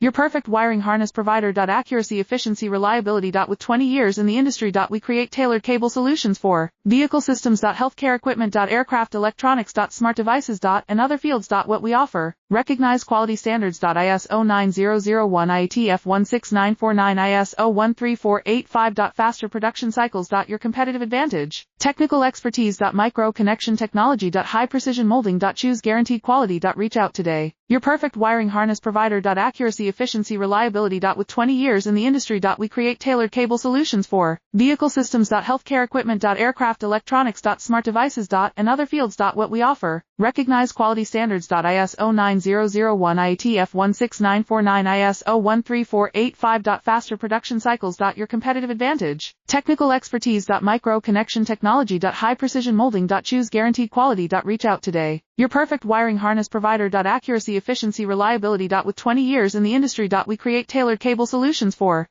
Your perfect wiring harness provider. Accuracy, efficiency, reliability. With 20 years in the industry. We create tailored cable solutions for vehicle systems. Healthcare equipment. Aircraft electronics. Smart devices. And other fields. What we offer. Recognized quality standards. ISO 9001 IATF 16949 ISO 13485. Faster production cycles. Your competitive advantage. Technical expertise. Micro connection technology. High precision molding. Choose guaranteed quality. Reach out today. Your perfect wiring harness provider. Accuracy, efficiency, reliability. With 20 years in the industry. We create tailored cable solutions for vehicle systems. Healthcare equipment. Aircraft electronics. Smart devices. And other fields. What we offer. Recognized quality standards. ISO 9001 IATF 16949 ISO 13485. Faster production cycles. Your competitive advantage. Technical expertise. Micro connection technology. High precision molding. Choose guaranteed quality. Reach out today. Your perfect wiring harness provider. Accuracy, efficiency, reliability. With 20 years in the industry. We create tailored cable solutions for